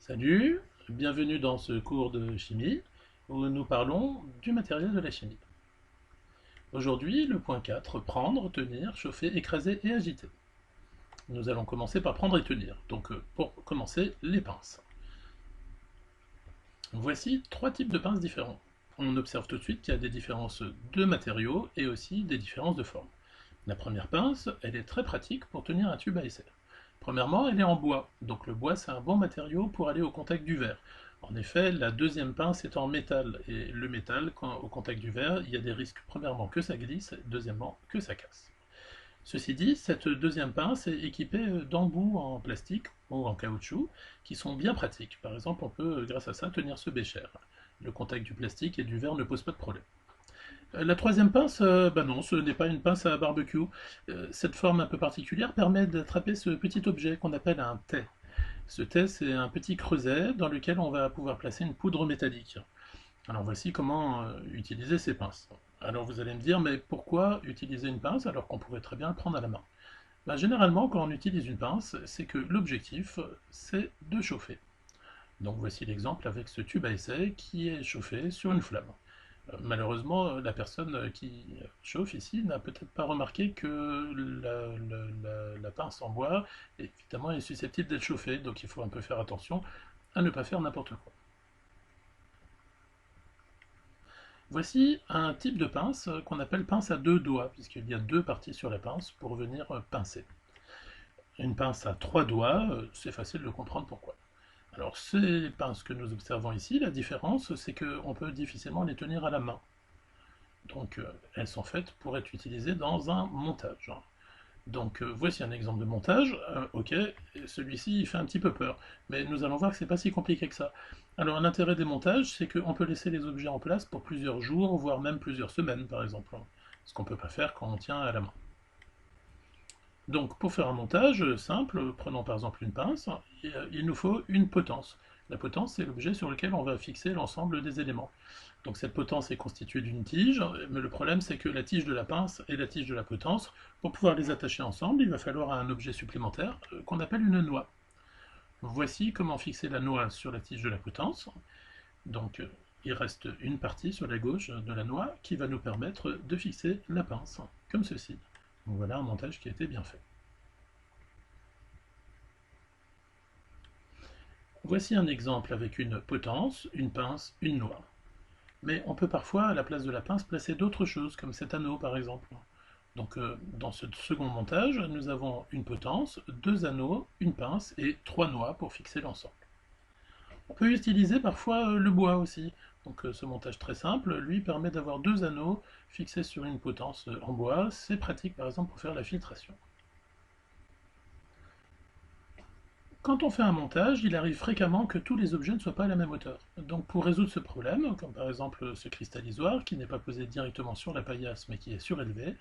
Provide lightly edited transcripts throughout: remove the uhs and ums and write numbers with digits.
Salut, bienvenue dans ce cours de chimie où nous parlons du matériel de la chimie. Aujourd'hui, le point 4, prendre, tenir, chauffer, écraser et agiter. Nous allons commencer par prendre et tenir. Donc pour commencer, les pinces. Voici trois types de pinces différents. On observe tout de suite qu'il y a des différences de matériaux et aussi des différences de forme. La première pince, elle est très pratique pour tenir un tube à essai. Premièrement, elle est en bois, donc le bois c'est un bon matériau pour aller au contact du verre. En effet, la deuxième pince est en métal, et le métal, au contact du verre, il y a des risques premièrement que ça glisse, deuxièmement que ça casse. Ceci dit, cette deuxième pince est équipée d'embouts en plastique ou en caoutchouc qui sont bien pratiques. Par exemple, on peut, grâce à ça, tenir ce bécher. Le contact du plastique et du verre ne pose pas de problème. La troisième pince, non, ce n'est pas une pince à barbecue. Cette forme un peu particulière permet d'attraper ce petit objet qu'on appelle un tais. Ce tais, c'est un petit creuset dans lequel on va pouvoir placer une poudre métallique. Alors voici comment utiliser ces pinces. Alors vous allez me dire, mais pourquoi utiliser une pince alors qu'on pourrait très bien le prendre à la main? Généralement, quand on utilise une pince, c'est que l'objectif, c'est de chauffer. Donc voici l'exemple avec ce tube à essai qui est chauffé sur une flamme. Malheureusement, la personne qui chauffe ici n'a peut-être pas remarqué que la pince en bois, évidemment, est susceptible d'être chauffée, donc il faut un peu faire attention à ne pas faire n'importe quoi. Voici un type de pince qu'on appelle pince à deux doigts, puisqu'il y a deux parties sur la pince pour venir pincer. Une pince à trois doigts, c'est facile de comprendre pourquoi. Alors ces pinces que nous observons ici, la différence, c'est qu'on peut difficilement les tenir à la main. Donc elles sont faites pour être utilisées dans un montage. Donc voici un exemple de montage. Ok, celui-ci il fait un petit peu peur, mais nous allons voir que c'est pas si compliqué que ça. Alors l'intérêt des montages, c'est qu'on peut laisser les objets en place pour plusieurs jours, voire même plusieurs semaines par exemple, ce qu'on ne peut pas faire quand on tient à la main. Donc pour faire un montage simple, prenons par exemple une pince, il nous faut une potence. La potence, c'est l'objet sur lequel on va fixer l'ensemble des éléments. Donc cette potence est constituée d'une tige, mais le problème c'est que la tige de la pince et la tige de la potence, pour pouvoir les attacher ensemble, il va falloir un objet supplémentaire qu'on appelle une noix. Voici comment fixer la noix sur la tige de la potence. Donc il reste une partie sur la gauche de la noix qui va nous permettre de fixer la pince, comme ceci. Donc voilà un montage qui a été bien fait. Voici un exemple avec une potence, une pince, une noix. Mais on peut parfois, à la place de la pince, placer d'autres choses, comme cet anneau par exemple. Donc dans ce second montage, nous avons une potence, deux anneaux, une pince et trois noix pour fixer l'ensemble. On peut utiliser parfois le bois aussi. Donc ce montage très simple, lui, permet d'avoir deux anneaux fixés sur une potence en bois. C'est pratique par exemple pour faire la filtration. Quand on fait un montage, il arrive fréquemment que tous les objets ne soient pas à la même hauteur. Donc pour résoudre ce problème, comme par exemple ce cristallisoire qui n'est pas posé directement sur la paillasse mais qui est surélevé,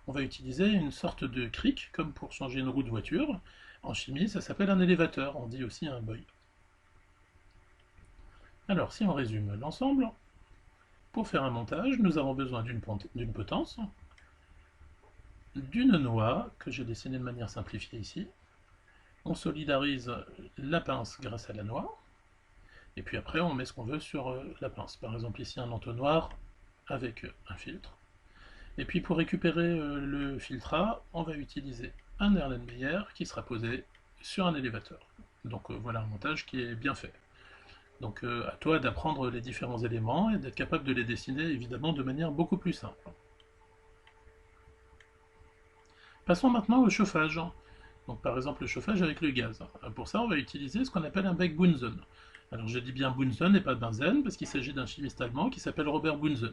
on va utiliser une sorte de cric, comme pour changer une roue de voiture. En chimie, ça s'appelle un élévateur, on dit aussi un boy. Alors si on résume l'ensemble, pour faire un montage, nous avons besoin d'une potence, d'une noix, que j'ai dessinée de manière simplifiée ici. On solidarise la pince grâce à la noix, et puis après on met ce qu'on veut sur la pince. Par exemple ici un entonnoir avec un filtre. Et puis pour récupérer le filtrat, on va utiliser un Erlenmeyer qui sera posé sur un élévateur. Donc voilà un montage qui est bien fait. Donc à toi d'apprendre les différents éléments et d'être capable de les dessiner évidemment de manière beaucoup plus simple. Passons maintenant au chauffage. Donc par exemple le chauffage avec le gaz. Pour ça on va utiliser ce qu'on appelle un bec Bunsen. Alors je dis bien Bunsen et pas benzène parce qu'il s'agit d'un chimiste allemand qui s'appelle Robert Bunsen.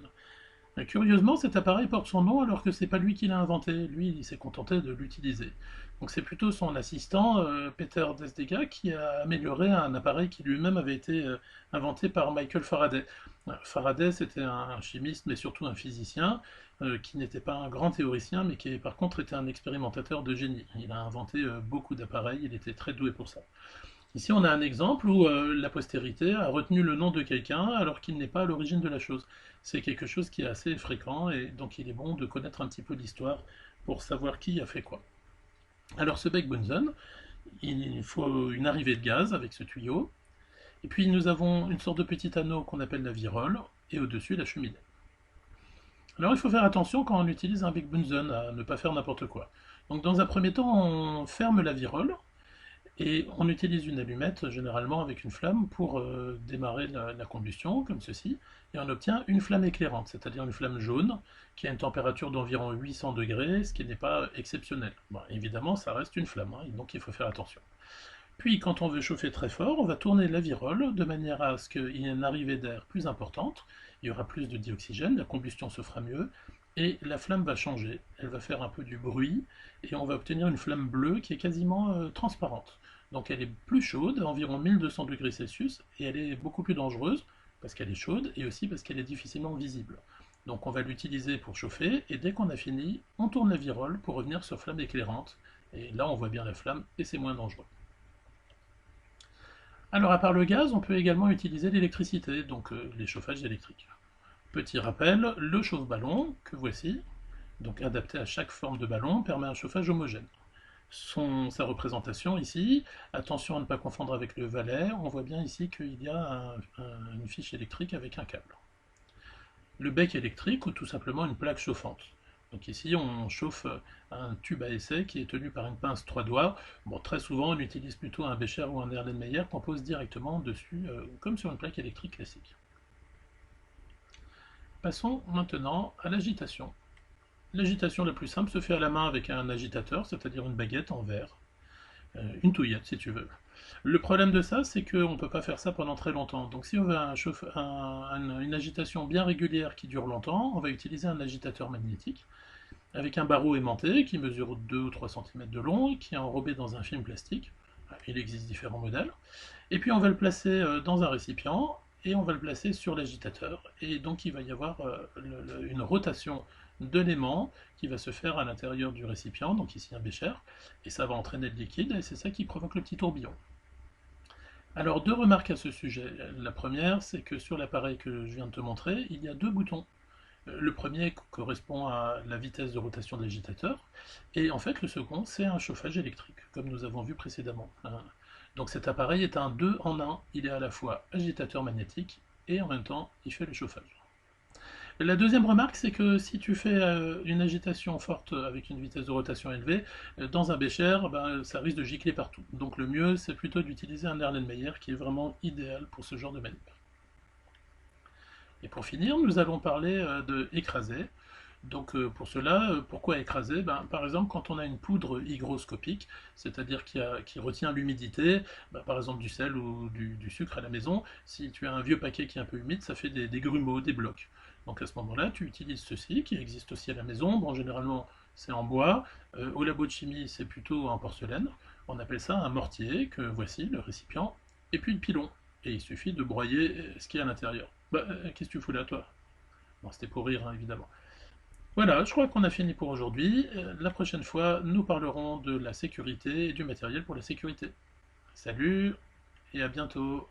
Curieusement, cet appareil porte son nom alors que c'est pas lui qui l'a inventé, lui il s'est contenté de l'utiliser. Donc c'est plutôt son assistant, Peter Desdegas, qui a amélioré un appareil qui lui-même avait été inventé par Michael Faraday. Faraday c'était un chimiste mais surtout un physicien, qui n'était pas un grand théoricien mais qui par contre était un expérimentateur de génie. Il a inventé beaucoup d'appareils, il était très doué pour ça. Ici, on a un exemple où la postérité a retenu le nom de quelqu'un alors qu'il n'est pas à l'origine de la chose. C'est quelque chose qui est assez fréquent et donc il est bon de connaître un petit peu l'histoire pour savoir qui a fait quoi. Alors ce bec Bunsen, il faut une arrivée de gaz avec ce tuyau Et puis nous avons une sorte de petit anneau qu'on appelle la virole, et au-dessus la cheminée. Alors il faut faire attention quand on utilise un Big Bunsen à ne pas faire n'importe quoi. Donc dans un premier temps, on ferme la virole, et on utilise une allumette, généralement avec une flamme, pour démarrer la combustion, comme ceci, et on obtient une flamme éclairante, c'est-à-dire une flamme jaune, qui a une température d'environ 800 degrés, ce qui n'est pas exceptionnel. Bon, évidemment, ça reste une flamme, hein, donc il faut faire attention. Puis, quand on veut chauffer très fort, on va tourner la virole de manière à ce qu'il y ait une arrivée d'air plus importante, il y aura plus de dioxygène, la combustion se fera mieux, et la flamme va changer, elle va faire un peu du bruit, et on va obtenir une flamme bleue qui est quasiment transparente. Donc elle est plus chaude, à environ 1200 degrés Celsius, et elle est beaucoup plus dangereuse, parce qu'elle est chaude, et aussi parce qu'elle est difficilement visible. Donc on va l'utiliser pour chauffer, et dès qu'on a fini, on tourne la virole pour revenir sur flamme éclairante, et là on voit bien la flamme, et c'est moins dangereux. Alors à part le gaz, on peut également utiliser l'électricité, donc les chauffages électriques. Petit rappel, le chauffe-ballon, que voici, donc adapté à chaque forme de ballon, permet un chauffage homogène. Sa représentation ici, attention à ne pas confondre avec le valet, on voit bien ici qu'il y a une fiche électrique avec un câble. Le bec électrique ou tout simplement une plaque chauffante. Donc ici on chauffe un tube à essai qui est tenu par une pince 3 doigts. Bon, très souvent on utilise plutôt un Becher ou un Erlenmeyer qu'on pose directement dessus, comme sur une plaque électrique classique. Passons maintenant à l'agitation. L'agitation la plus simple se fait à la main avec un agitateur, c'est-à-dire une baguette en verre, une touillette si tu veux. Le problème de ça, c'est qu'on ne peut pas faire ça pendant très longtemps. Donc si on veut une agitation bien régulière qui dure longtemps, on va utiliser un agitateur magnétique avec un barreau aimanté qui mesure 2 ou 3 cm de long et qui est enrobé dans un film plastique. Il existe différents modèles. Et puis on va le placer dans un récipient et on va le placer sur l'agitateur. Et donc il va y avoir une rotation de l'aimant qui va se faire à l'intérieur du récipient, donc ici un bécher, et ça va entraîner le liquide, et c'est ça qui provoque le petit tourbillon. Alors deux remarques à ce sujet. La première, c'est que sur l'appareil que je viens de te montrer, il y a deux boutons. Le premier correspond à la vitesse de rotation de l'agitateur, et en fait le second, c'est un chauffage électrique, comme nous avons vu précédemment. Donc cet appareil est un 2 en 1, il est à la fois agitateur magnétique, et en même temps, il fait le chauffage. La deuxième remarque, c'est que si tu fais une agitation forte avec une vitesse de rotation élevée, dans un bécher, ça risque de gicler partout. Donc le mieux, c'est plutôt d'utiliser un Erlenmeyer qui est vraiment idéal pour ce genre de manip. Et pour finir, nous allons parler de écraser. Donc pour cela, pourquoi écraser? Par exemple, quand on a une poudre hygroscopique, c'est-à-dire qui retient l'humidité, par exemple du sel ou du sucre à la maison, si tu as un vieux paquet qui est un peu humide, ça fait des grumeaux, des blocs. Donc à ce moment-là, tu utilises ceci, qui existe aussi à la maison. Bon, généralement, c'est en bois. Au labo de chimie, c'est plutôt en porcelaine. On appelle ça un mortier, que voici, le récipient, et puis le pilon. Et il suffit de broyer ce qu'il y a à l'intérieur. Qu'est-ce que tu fous là, toi? Bon, c'était pour rire, hein, évidemment. Voilà, je crois qu'on a fini pour aujourd'hui. La prochaine fois, nous parlerons de la sécurité et du matériel pour la sécurité. Salut et à bientôt.